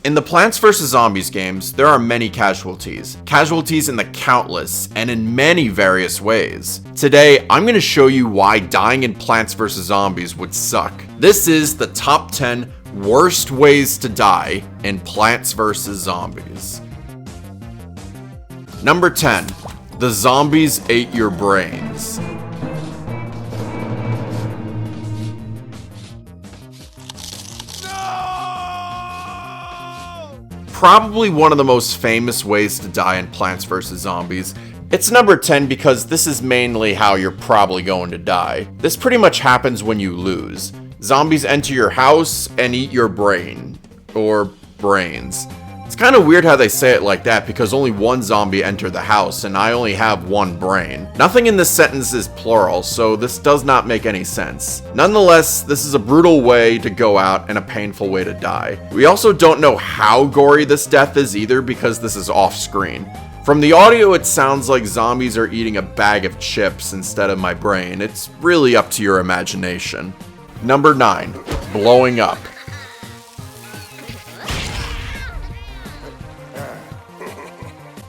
In the Plants vs. Zombies games, there are many casualties. Casualties in the countless and in many various ways. Today, I'm going to show you why dying in Plants vs. Zombies would suck. This is the top 10 worst ways to die in Plants vs. Zombies. Number 10. The zombies ate your brains. Probably one of the most famous ways to die in Plants vs. Zombies. It's number 10 because this is mainly how you're probably going to die. This pretty much happens when you lose. Zombies enter your house and eat your brain. Or brains. It's kind of weird how they say it like that because only one zombie entered the house and I only have one brain. Nothing in this sentence is plural, so this does not make any sense. Nonetheless, this is a brutal way to go out and a painful way to die. We also don't know how gory this death is either because this is off screen. From the audio, it sounds like zombies are eating a bag of chips instead of my brain. It's really up to your imagination. Number 9. Blowing up.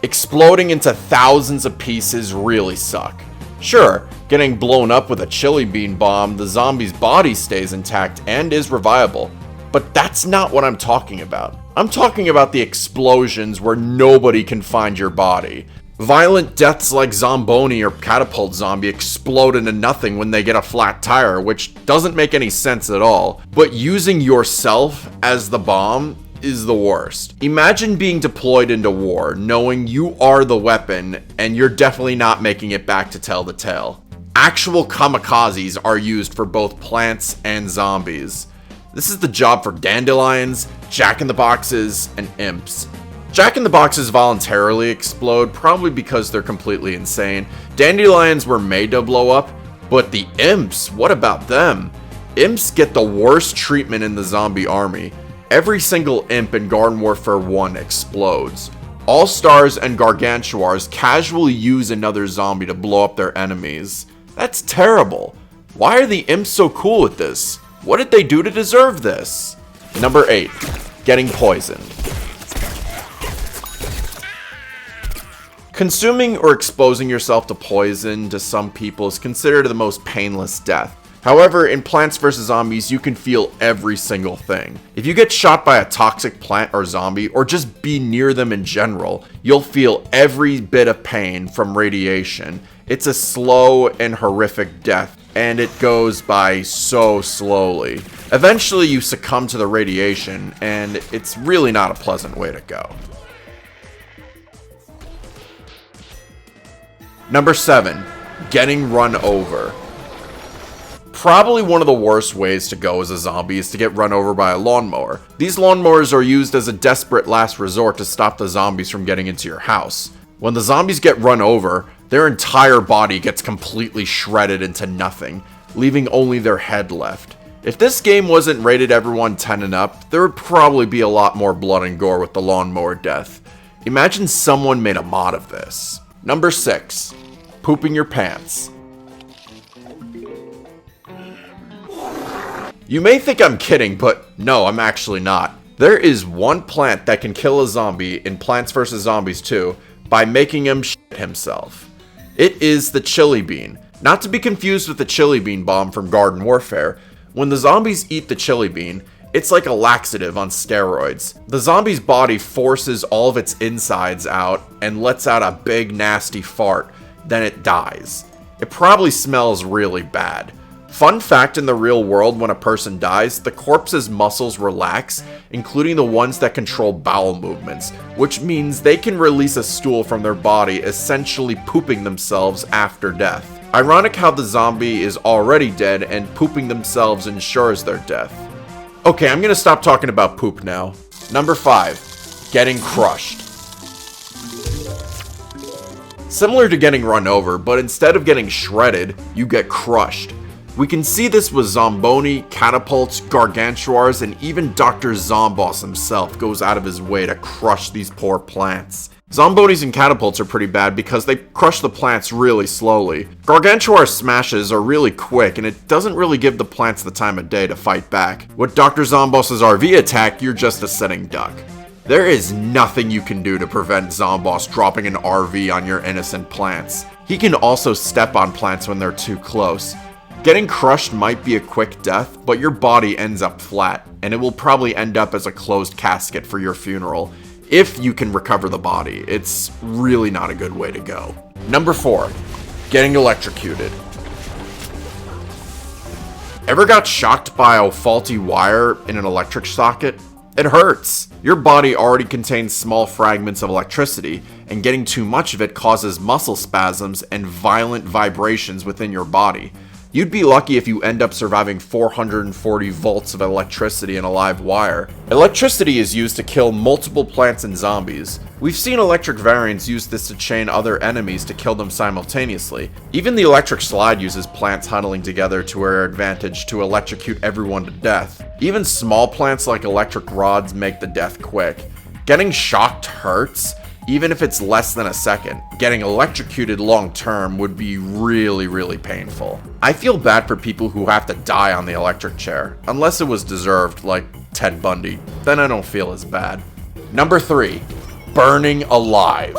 Exploding into thousands of pieces really suck. Sure, getting blown up with a chili bean bomb, the zombie's body stays intact and is reviable. But that's not what I'm talking about. I'm talking about the explosions where nobody can find your body. Violent deaths like Zomboni or Catapult Zombie explode into nothing when they get a flat tire, which doesn't make any sense at all. But using yourself as the bomb is the worst. Imagine being deployed into war, knowing you are the weapon, and you're definitely not making it back to tell the tale. Actual kamikazes are used for both plants and zombies. This is the job for dandelions, jack-in-the-boxes, and imps. Jack-in-the-boxes voluntarily explode, probably because they're completely insane. Dandelions were made to blow up, but the imps, what about them? Imps get the worst treatment in the zombie army. Every single imp in Garden Warfare 1 explodes. All-Stars and Gargantuars casually use another zombie to blow up their enemies. That's terrible. Why are the imps so cool with this? What did they do to deserve this? Number 8. Getting poisoned. Consuming or exposing yourself to poison to some people is considered the most painless death. However, in Plants vs. Zombies, you can feel every single thing. If you get shot by a toxic plant or zombie, or just be near them in general, you'll feel every bit of pain from radiation. It's a slow and horrific death, and it goes by so slowly. Eventually, you succumb to the radiation, and it's really not a pleasant way to go. Number 7. Getting run over. Probably one of the worst ways to go as a zombie is to get run over by a lawnmower. These lawnmowers are used as a desperate last resort to stop the zombies from getting into your house. When the zombies get run over, their entire body gets completely shredded into nothing, leaving only their head left. If this game wasn't rated everyone 10 and up, there would probably be a lot more blood and gore with the lawnmower death. Imagine someone made a mod of this. Number 6. Pooping your pants. You may think I'm kidding, but no, I'm actually not. There is one plant that can kill a zombie in Plants vs. Zombies 2 by making him shit himself. It is the chili bean. Not to be confused with the chili bean bomb from Garden Warfare. When the zombies eat the chili bean, it's like a laxative on steroids. The zombie's body forces all of its insides out and lets out a big nasty fart, then it dies. It probably smells really bad. Fun fact, in the real world, when a person dies, the corpse's muscles relax, including the ones that control bowel movements, which means they can release a stool from their body, essentially pooping themselves after death. Ironic how the zombie is already dead and pooping themselves ensures their death. Okay, I'm gonna stop talking about poop now. Number 5. Getting crushed. Similar to getting run over, but instead of getting shredded, you get crushed. We can see this with Zomboni, Catapults, Gargantuars, and even Dr. Zomboss himself goes out of his way to crush these poor plants. Zombonis and Catapults are pretty bad because they crush the plants really slowly. Gargantuar smashes are really quick and it doesn't really give the plants the time of day to fight back. With Dr. Zomboss's RV attack, you're just a sitting duck. There is nothing you can do to prevent Zomboss dropping an RV on your innocent plants. He can also step on plants when they're too close. Getting crushed might be a quick death, but your body ends up flat, and it will probably end up as a closed casket for your funeral. If you can recover the body, it's really not a good way to go. Number 4, getting electrocuted. Ever got shocked by a faulty wire in an electric socket? It hurts. Your body already contains small fragments of electricity, and getting too much of it causes muscle spasms and violent vibrations within your body. You'd be lucky if you end up surviving 440 volts of electricity in a live wire. Electricity is used to kill multiple plants and zombies. We've seen electric variants use this to chain other enemies to kill them simultaneously. Even the electric slide uses plants huddling together to their advantage to electrocute everyone to death. Even small plants like electric rods make the death quick. Getting shocked hurts, even if it's less than a second. Getting electrocuted long term would be really painful. I feel bad for people who have to die on the electric chair, unless it was deserved, like Ted Bundy. Then I don't feel as bad. Number 3, burning alive.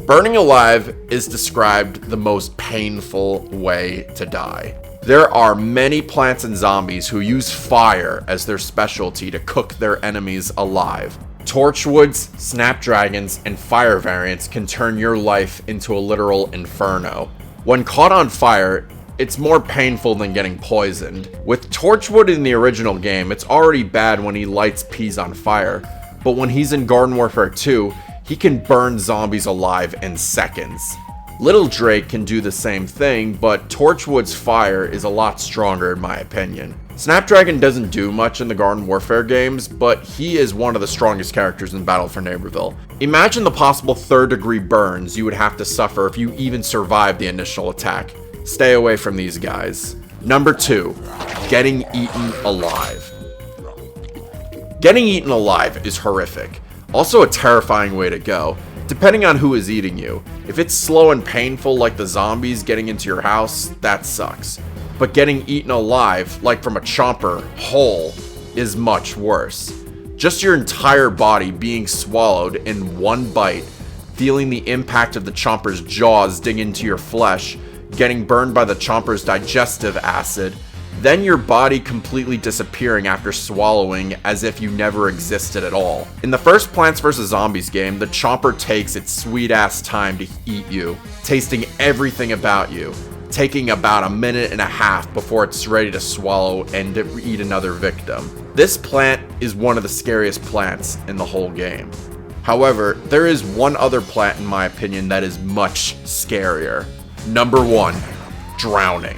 Burning alive is described the most painful way to die. There are many plants and zombies who use fire as their specialty to cook their enemies alive. Torchwoods, snapdragons, and fire variants can turn your life into a literal inferno. When caught on fire, it's more painful than getting poisoned. With Torchwood in the original game, it's already bad when he lights peas on fire, but when he's in Garden Warfare 2, he can burn zombies alive in seconds. Little Drake can do the same thing, but Torchwood's fire is a lot stronger in my opinion. Snapdragon doesn't do much in the Garden Warfare games, but he is one of the strongest characters in Battle for Neighborville. Imagine the possible third-degree burns you would have to suffer if you even survived the initial attack. Stay away from these guys. Number 2, getting eaten alive. Getting eaten alive is horrific. Also a terrifying way to go, depending on who is eating you. If it's slow and painful like the zombies getting into your house, that sucks. But getting eaten alive, like from a chomper, whole, is much worse. Just your entire body being swallowed in one bite, feeling the impact of the chomper's jaws dig into your flesh, getting burned by the chomper's digestive acid, then your body completely disappearing after swallowing as if you never existed at all. In the first Plants vs. Zombies game, the chomper takes its sweet-ass time to eat you, tasting everything about you, taking about a minute and a half before it's ready to swallow and to eat another victim. This plant is one of the scariest plants in the whole game. However, there is one other plant in my opinion that is much scarier. Number 1, drowning.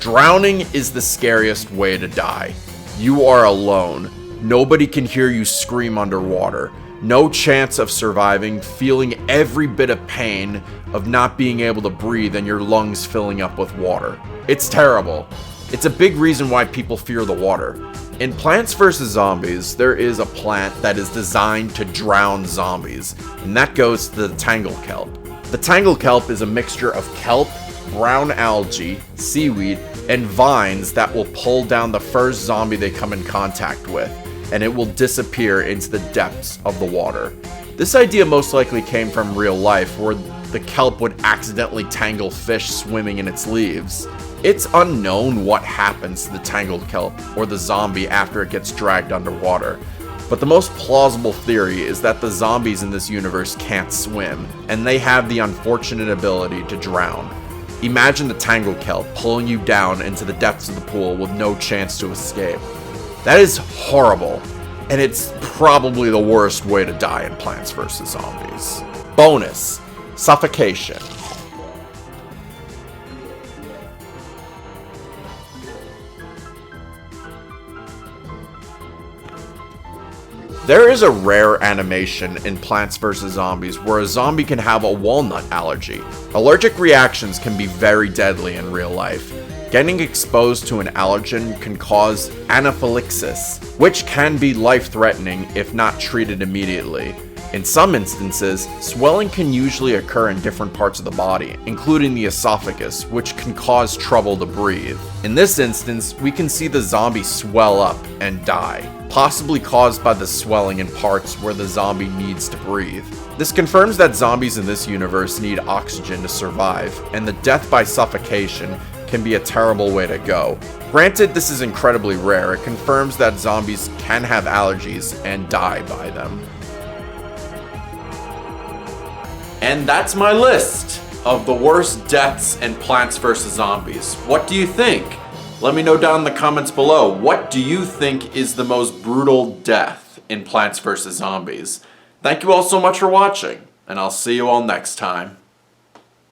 Drowning is the scariest way to die. You are alone. Nobody can hear you scream underwater. No chance of surviving, feeling every bit of pain of not being able to breathe and your lungs filling up with water. It's terrible. It's a big reason why people fear the water. In Plants vs. Zombies, there is a plant that is designed to drown zombies, and that goes to the tangle kelp. The tangle kelp is a mixture of kelp, brown algae, seaweed, and vines that will pull down the first zombie they come in contact with, and it will disappear into the depths of the water. This idea most likely came from real life, where the kelp would accidentally tangle fish swimming in its leaves. It's unknown what happens to the tangled kelp or the zombie after it gets dragged underwater, but the most plausible theory is that the zombies in this universe can't swim, and they have the unfortunate ability to drown. Imagine the tangled kelp pulling you down into the depths of the pool with no chance to escape. That is horrible, and it's probably the worst way to die in Plants vs. Zombies. Bonus: Suffocation. There is a rare animation in Plants vs. Zombies where a zombie can have a walnut allergy. Allergic reactions can be very deadly in real life. Getting exposed to an allergen can cause anaphylaxis, which can be life-threatening if not treated immediately. In some instances, swelling can usually occur in different parts of the body, including the esophagus, which can cause trouble to breathe. In this instance, we can see the zombie swell up and die, possibly caused by the swelling in parts where the zombie needs to breathe. This confirms that zombies in this universe need oxygen to survive, and the death by suffocation can be a terrible way to go. Granted, this is incredibly rare. It confirms that zombies can have allergies and die by them. And that's my list of the worst deaths in Plants vs. Zombies. What do you think? Let me know down in the comments below. What do you think is the most brutal death in Plants vs. Zombies? Thank you all so much for watching, and I'll see you all next time.